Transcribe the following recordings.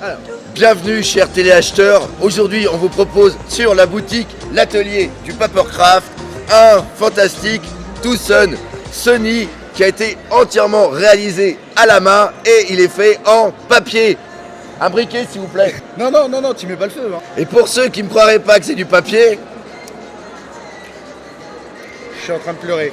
Alors, bienvenue chers téléacheteurs, aujourd'hui on vous propose sur la boutique l'atelier du Papercraft un fantastique Tucson Sony qui a été entièrement réalisé à la main et il est fait en papier. Un briquet s'il vous plaît. Non, tu mets pas le feu. Hein. Et pour ceux qui ne me croiraient pas que c'est du papier, je suis en train de pleurer.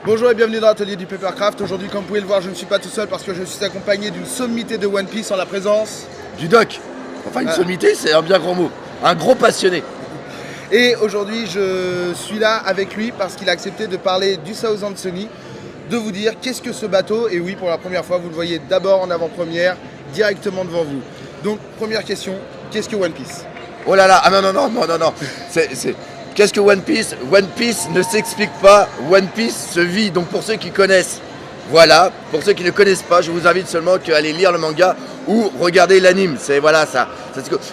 Bonjour et bienvenue dans l'atelier du Papercraft. Aujourd'hui, comme vous pouvez le voir, je ne suis pas tout seul parce que je suis accompagné d'une sommité de One Piece en la présence du doc. Enfin une sommité c'est un bien grand mot. Un gros passionné. Et aujourd'hui, je suis là avec lui parce qu'il a accepté de parler du Southern Sony, de vous dire qu'est-ce que ce bateau. Et oui, pour la première fois, vous le voyez d'abord en avant-première, directement devant vous. Donc, première question, qu'est-ce que One Piece? Oh là là, ah non. Qu'est-ce que One Piece? One Piece ne s'explique pas, One Piece se vit. Donc pour ceux qui connaissent, voilà. Pour ceux qui ne connaissent pas, je vous invite seulement qu'à aller lire le manga ou regarder l'anime. C'est voilà ça.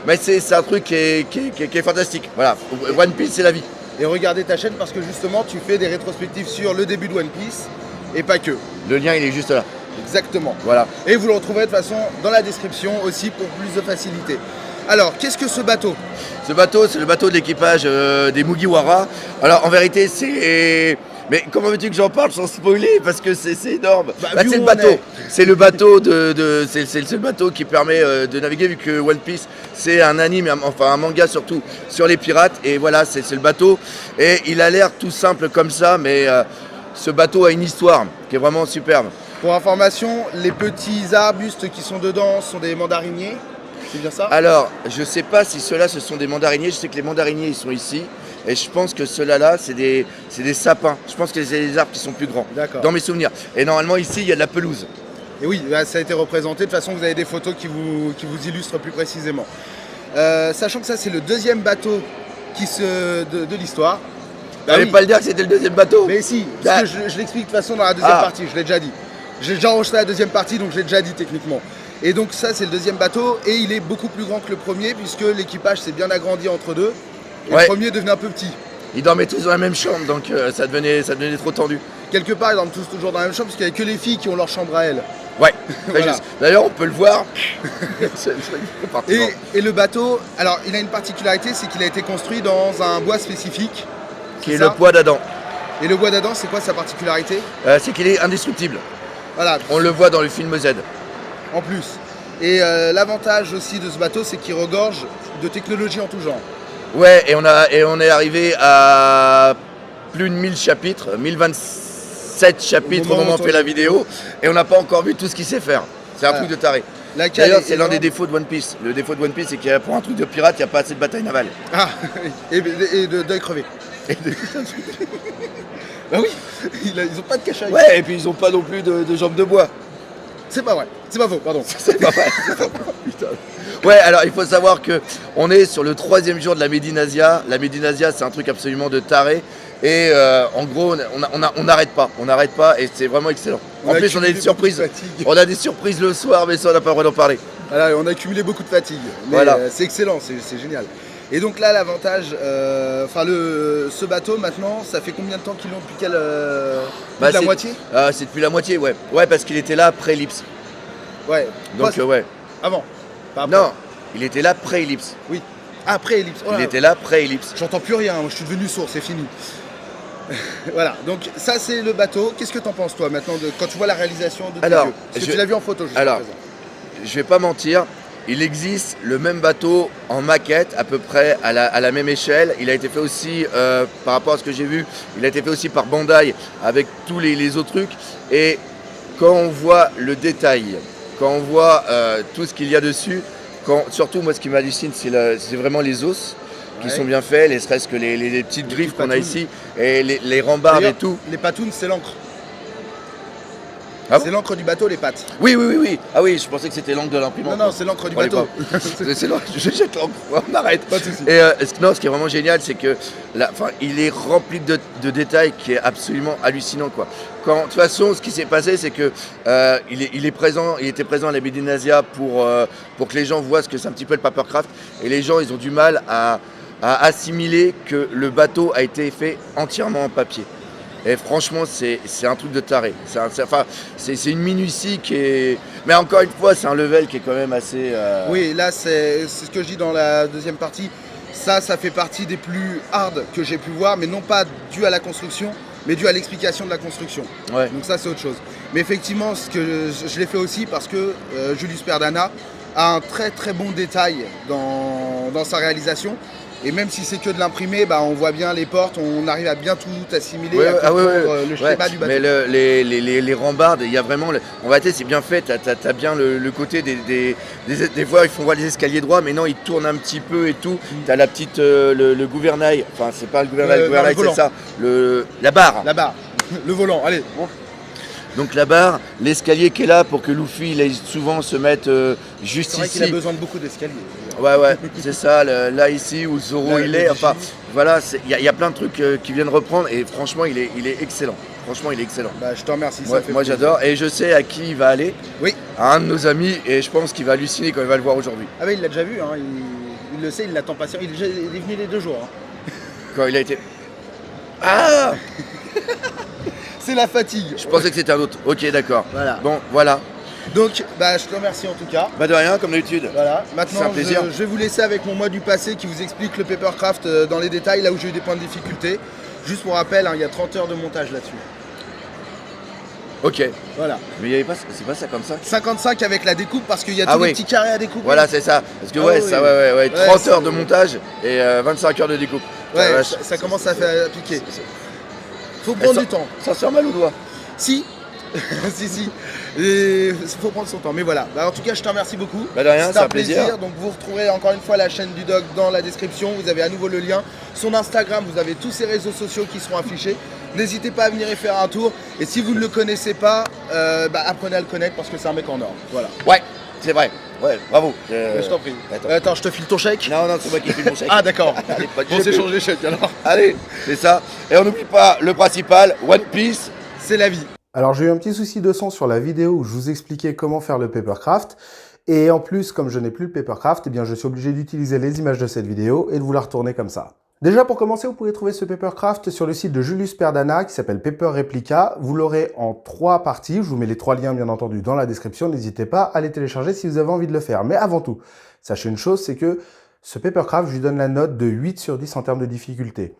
Mais c'est un truc qui est fantastique. Voilà, One Piece c'est la vie. Et regardez ta chaîne parce que justement tu fais des rétrospectives sur le début de One Piece et pas que. Le lien il est juste là. Exactement. Voilà. Et vous le retrouverez de toute façon dans la description aussi pour plus de facilité. Alors, qu'est-ce que ce bateau? Ce bateau, c'est le bateau de l'équipage des Mugiwara. Alors, en vérité, c'est... Mais comment veux-tu que j'en parle sans spoiler? Parce que c'est énorme. C'est le bateau. C'est le bateau c'est le seul bateau qui permet de naviguer, vu que One Piece, c'est un anime, enfin un manga surtout, sur les pirates. Et voilà, c'est le bateau. Et il a l'air tout simple comme ça, mais ce bateau a une histoire qui est vraiment superbe. Pour information, les petits arbustes qui sont dedans sont des mandariniers. C'est bien ça? Alors, je sais pas si ceux-là ce sont des mandariniers. Je sais que les mandariniers ils sont ici. Et je pense que ceux-là c'est des sapins. Je pense que c'est des arbres qui sont plus grands. D'accord. Dans mes souvenirs. Et normalement ici il y a de la pelouse. Et oui, ça a été représenté. De toute façon, vous avez des photos qui vous illustrent plus précisément. Sachant que ça c'est le deuxième bateau de l'histoire. Bah oui. Pas le dire que c'était le deuxième bateau. Mais si, parce que je l'explique de toute façon dans la deuxième partie. Je l'ai déjà dit. J'ai déjà enregistré la deuxième partie, donc je l'ai déjà dit techniquement. Et donc ça c'est le deuxième bateau et il est beaucoup plus grand que le premier puisque l'équipage s'est bien agrandi entre deux et le premier devenait un peu petit. Ils dormaient tous dans la même chambre donc ça devenait trop tendu. Quelque part ils dorment tous toujours dans la même chambre parce qu'il n'y a que les filles qui ont leur chambre à elles. Ouais, très juste. D'ailleurs on peut le voir. Et le bateau, alors il a une particularité, c'est qu'il a été construit dans un bois spécifique. Qui est le bois d'Adam. Et le bois d'Adam c'est quoi sa particularité? C'est qu'il est indestructible. Voilà. On le voit dans le film Z. En plus. Et l'avantage aussi de ce bateau, c'est qu'il regorge de technologie en tout genre. Ouais, et on est arrivé à plus de 1000 chapitres, 1027 chapitres au moment où on fait la vidéo, et on n'a pas encore vu tout ce qu'il sait faire. C'est un truc de taré. D'ailleurs, c'est l'un des défauts de One Piece. Le défaut de One Piece, c'est qu'il y a pour un truc de pirate, il n'y a pas assez de bataille navale. Ah, et d'œil crevé. Bah oui, ils ont pas de cache-œil. Ouais, et puis ils ont pas non plus de jambes de bois. C'est pas vrai, c'est pas faux, pardon. C'est pas vrai. Putain. Ouais, alors il faut savoir que on est sur le 3e jour de la Médinasia. La Médinasia, c'est un truc absolument de taré. Et en gros, on n'arrête pas, et c'est vraiment excellent. En plus, on a des surprises. On a des surprises le soir, mais ça, on n'a pas le droit d'en parler. Voilà, on a accumulé beaucoup de fatigue. Mais voilà. C'est excellent, c'est génial. Et donc là, l'avantage, ce bateau maintenant, ça fait combien de temps qu'ils l'ont depuis la moitié? C'est depuis la moitié, ouais. Ouais, parce qu'il était là pré-ellipse. Ouais. Donc ouais. Avant. Pas après. Non, il était là pré-ellipse. Oui. Après ellipse. Il était là pré-ellipse. J'entends plus rien, je suis devenu sourd, c'est fini. Voilà, donc ça c'est le bateau. Qu'est-ce que t'en penses toi maintenant quand tu vois la réalisation de tes yeux? Parce que tu l'as vu en photo juste alors, je vais pas mentir. Il existe le même bateau en maquette, à peu près à la même échelle. Il a été fait aussi, par rapport à ce que j'ai vu, il a été fait aussi par Bandai avec tous les autres trucs. Et quand on voit le détail, quand on voit tout ce qu'il y a dessus, surtout moi ce qui m'hallucine, c'est vraiment les os qui sont bien faits, ne serait-ce que les petites griffes qu'on a ici, et les rambardes et tout. Les patounes, c'est l'encre. Ah bon? C'est l'encre du bateau, les pattes. Oui. Ah oui, je pensais que c'était l'encre de l'imprimante. Non, c'est l'encre du bateau. C'est l'encre, je jette l'encre, on arrête. Pas de soucis. Et ce qui est vraiment génial, c'est que il est rempli de détails qui est absolument hallucinant, quoi. De toute façon, ce qui s'est passé, c'est que il était présent à la Médinasia pour que les gens voient ce que c'est un petit peu le Papercraft. Et les gens, ils ont du mal à assimiler que le bateau a été fait entièrement en papier. Et franchement, c'est un truc de taré. C'est une minutie qui est... Mais encore une fois, c'est un level qui est quand même assez... Oui, là, c'est ce que je dis dans la deuxième partie. Ça fait partie des plus hard que j'ai pu voir, mais non pas dû à la construction, mais dû à l'explication de la construction. Ouais. Donc ça, c'est autre chose. Mais effectivement, ce que je l'ai fait aussi parce que Julius Perdana a un très très bon détail dans sa réalisation. Et même si c'est que de l'imprimé, bah, on voit bien les portes, on arrive à bien tout assimiler, à comprendre le schéma du bateau. Mais les rambardes, il y a vraiment... On va dire, c'est bien fait, t'as bien le côté des fois, ils font voir les escaliers droits, mais non, ils tournent un petit peu et tout. T'as la petite... le gouvernail, enfin, c'est pas le gouvernail, c'est ça. La barre. La barre, le volant, allez. Donc la barre, l'escalier qui est là pour que Luffy il aille souvent se mettre juste C'est vrai ici. qu'il a besoin de beaucoup d'escaliers. Ouais, c'est ça, là ici où Zoro il est. Enfin, voilà, il y a plein de trucs qui viennent reprendre et franchement, il est excellent. Franchement, il est excellent. Bah, je te remercie. Moi j'adore et je sais à qui il va aller. Oui. À un de nos amis et je pense qu'il va halluciner quand il va le voir aujourd'hui. Ah oui, il l'a déjà vu, hein. Il le sait, il l'attend patient. Il est venu les 2 jours. Hein. Quand il a été... Ah C'est la fatigue. Je pensais que c'était un autre. Ok, d'accord. Voilà. Bon, voilà. Donc, bah, je te remercie en tout cas. Bah de rien, comme d'habitude. Voilà. C'est Maintenant, un plaisir. je vais vous laisser avec mon moi du passé qui vous explique le papercraft dans les détails, là où j'ai eu des points de difficulté. Juste pour rappel, hein, il y a 30 heures de montage là-dessus. Ok. Voilà. Mais il y avait pas... C'est pas ça comme ça 55 avec la découpe parce qu'il y a tous les petits carrés à découper. Voilà, c'est ça. Parce que oui. 30 heures de montage et 25 heures de découpe. Ouais, ça commence à faire piquer. Faut prendre du temps. Ça se fait mal au doigt. Si. si. Il faut prendre son temps. Mais voilà. Bah, en tout cas, je te remercie beaucoup. Bah de rien, c'est un plaisir. Donc vous retrouverez encore une fois la chaîne du Dog dans la description. Vous avez à nouveau le lien. Son Instagram, vous avez tous ses réseaux sociaux qui seront affichés. N'hésitez pas à venir y faire un tour. Et si vous ne le connaissez pas, apprenez à le connaître parce que c'est un mec en or. Voilà. Ouais, c'est vrai. Ouais, bravo. Je t'en prie. Attends, je te file ton chèque. Non, c'est moi qui file mon chèque. Ah d'accord. Allez, pas de On chèque. s'échange les chèques alors. Allez, c'est ça. Et on n'oublie pas le principal, One Piece. C'est la vie. Alors j'ai eu un petit souci de son sur la vidéo où je vous expliquais comment faire le papercraft. Et en plus, comme je n'ai plus le papercraft, eh bien je suis obligé d'utiliser les images de cette vidéo et de vous la retourner comme ça. Déjà pour commencer, vous pouvez trouver ce papercraft sur le site de Julius Perdana qui s'appelle Paper Replica. Vous l'aurez en 3 parties. Je vous mets les 3 liens bien entendu dans la description. N'hésitez pas à les télécharger si vous avez envie de le faire. Mais avant tout, sachez une chose, c'est que ce papercraft, je lui donne la note de 8 sur 10 en termes de difficulté.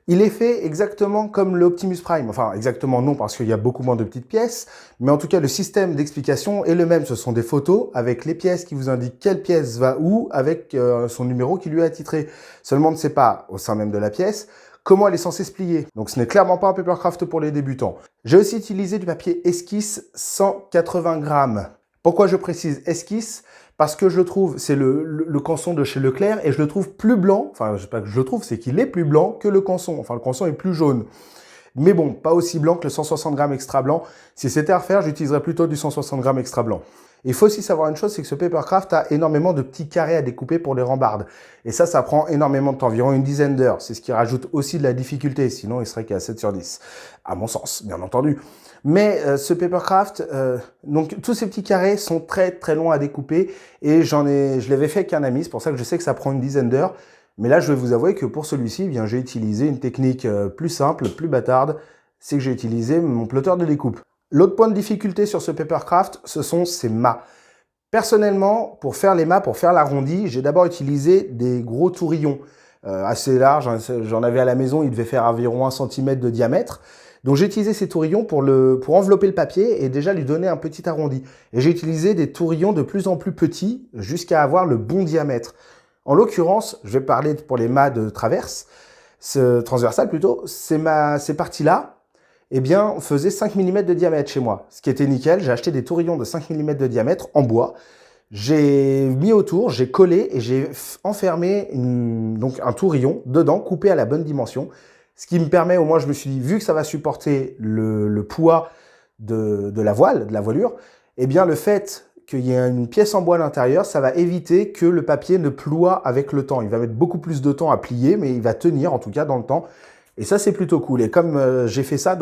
Il est fait exactement comme l'Optimus Prime. Enfin, exactement non, parce qu'il y a beaucoup moins de petites pièces. Mais en tout cas, le système d'explication est le même. Ce sont des photos avec les pièces qui vous indiquent quelle pièce va où, avec son numéro qui lui est attitré. Seulement, on ne sait pas, au sein même de la pièce, comment elle est censée se plier. Donc, ce n'est clairement pas un papercraft pour les débutants. J'ai aussi utilisé du papier esquisse 180 grammes. Pourquoi je précise esquisse ? Parce que je le trouve, c'est le canson de chez Leclerc et je le trouve plus blanc, enfin je sais pas que je le trouve, c'est qu'il est plus blanc que le canson, enfin le canson est plus jaune. Mais bon, pas aussi blanc que le 160 grammes extra blanc. Si c'était à refaire, j'utiliserais plutôt du 160 grammes extra blanc. Il faut aussi savoir une chose, c'est que ce papercraft a énormément de petits carrés à découper pour les rambardes. Et ça prend énormément de temps, environ une dizaine d'heures. C'est ce qui rajoute aussi de la difficulté, sinon il serait qu'à 7 sur 10. À mon sens, bien entendu. Mais ce papercraft, donc tous ces petits carrés sont très très longs à découper et je l'avais fait avec un ami, c'est pour ça que je sais que ça prend une dizaine d'heures. Mais là, je vais vous avouer que pour celui-ci, eh bien, j'ai utilisé une technique plus simple, plus bâtarde, c'est que j'ai utilisé mon plotter de découpe. L'autre point de difficulté sur ce papercraft, ce sont ses mâts. Personnellement, pour faire les mâts, pour faire l'arrondi, j'ai d'abord utilisé des gros tourillons assez larges. J'en avais à la maison, ils devaient faire environ 1 cm de diamètre. Donc j'ai utilisé ces tourillons pour envelopper le papier et déjà lui donner un petit arrondi. Et j'ai utilisé des tourillons de plus en plus petits jusqu'à avoir le bon diamètre. En l'occurrence, je vais parler pour les mâts de transversal plutôt, ces parties-là, eh bien, faisaient 5 mm de diamètre chez moi. Ce qui était nickel, j'ai acheté des tourillons de 5 mm de diamètre en bois. J'ai mis autour, j'ai collé et j'ai enfermé donc un tourillon dedans, coupé à la bonne dimension. Ce qui me permet, au moins, je me suis dit, vu que ça va supporter le poids de la voile, de la voilure, eh bien, le fait qu'il y ait une pièce en bois à l'intérieur, ça va éviter que le papier ne ploie avec le temps. Il va mettre beaucoup plus de temps à plier, mais il va tenir, en tout cas, dans le temps. Et ça, c'est plutôt cool. Et comme j'ai fait ça,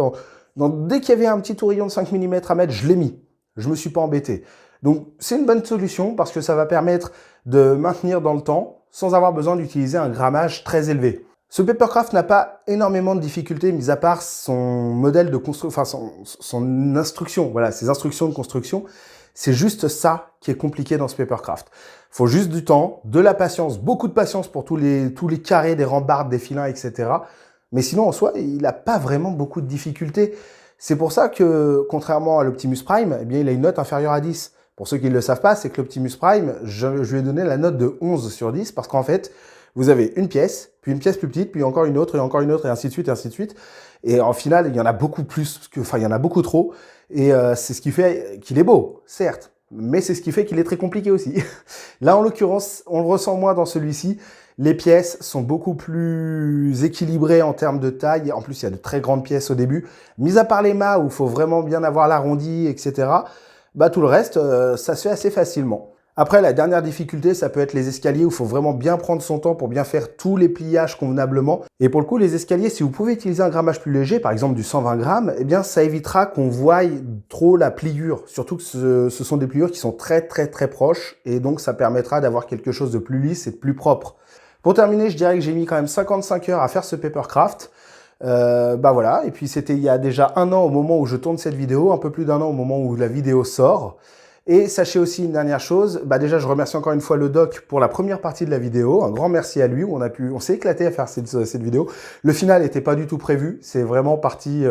dès qu'il y avait un petit tourillon de 5 mm à mettre, je l'ai mis. Je me suis pas embêté. Donc, c'est une bonne solution parce que ça va permettre de maintenir dans le temps sans avoir besoin d'utiliser un grammage très élevé. Ce Papercraft n'a pas énormément de difficultés, mis à part son modèle de construction, enfin son instruction, voilà, ses instructions de construction. C'est juste ça qui est compliqué dans ce Papercraft. Il faut juste du temps, de la patience, beaucoup de patience pour tous les carrés, des rambardes, des filins, etc. Mais sinon, en soi, il n'a pas vraiment beaucoup de difficultés. C'est pour ça que, contrairement à l'Optimus Prime, eh bien, il a une note inférieure à 10. Pour ceux qui ne le savent pas, c'est que l'Optimus Prime, je lui ai donné la note de 11 sur 10 parce qu'en fait, vous avez une pièce, puis une pièce plus petite, puis encore une autre, et encore une autre, et ainsi de suite, et ainsi de suite. Et en final, il y en a beaucoup plus, enfin, il y en a beaucoup trop. Et c'est ce qui fait qu'il est beau, certes, mais c'est ce qui fait qu'il est très compliqué aussi. Là, en l'occurrence, on le ressent moins dans celui-ci. Les pièces sont beaucoup plus équilibrées en termes de taille. En plus, il y a de très grandes pièces au début. Mis à part les mâts, où il faut vraiment bien avoir l'arrondi, etc., bah, tout le reste, ça se fait assez facilement. Après, la dernière difficulté, ça peut être les escaliers où il faut vraiment bien prendre son temps pour bien faire tous les pliages convenablement. Et pour le coup, les escaliers, si vous pouvez utiliser un grammage plus léger, par exemple du 120 grammes, eh bien, ça évitera qu'on voie trop la pliure. Surtout que ce sont des pliures qui sont très proches et donc ça permettra d'avoir quelque chose de plus lisse et de plus propre. Pour terminer, je dirais que j'ai mis quand même 55 heures à faire ce Papercraft. Bah voilà, et puis c'était il y a déjà 1 an au moment où je tourne cette vidéo, un peu plus d'1 an au moment où la vidéo sort. Et sachez aussi une dernière chose, bah déjà je remercie encore une fois le doc pour la première partie de la vidéo, un grand merci à lui, où on s'est éclaté à faire cette vidéo. Le final n'était pas du tout prévu, c'est vraiment parti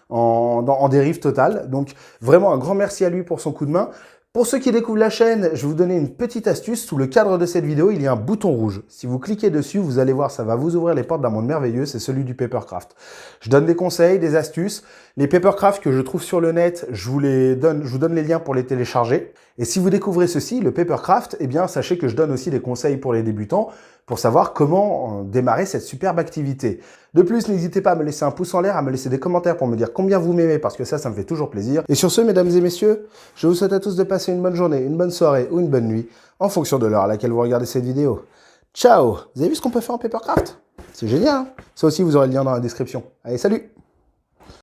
en dérive totale, donc vraiment un grand merci à lui pour son coup de main. Pour ceux qui découvrent la chaîne, je vais vous donner une petite astuce. Sous le cadre de cette vidéo, il y a un bouton rouge. Si vous cliquez dessus, vous allez voir, ça va vous ouvrir les portes d'un monde merveilleux, c'est celui du Papercraft. Je donne des conseils, des astuces. Les Papercraft que je trouve sur le net, je vous donne les liens pour les télécharger. Et si vous découvrez ceci, le Papercraft, eh bien, sachez que je donne aussi des conseils pour les débutants, pour savoir comment démarrer cette superbe activité. De plus, n'hésitez pas à me laisser un pouce en l'air, à me laisser des commentaires pour me dire combien vous m'aimez, parce que ça me fait toujours plaisir. Et sur ce, mesdames et messieurs, je vous souhaite à tous de passer une bonne journée, une bonne soirée ou une bonne nuit, en fonction de l'heure à laquelle vous regardez cette vidéo. Ciao! Vous avez vu ce qu'on peut faire en Papercraft? C'est génial, hein? Ça aussi, vous aurez le lien dans la description. Allez, salut!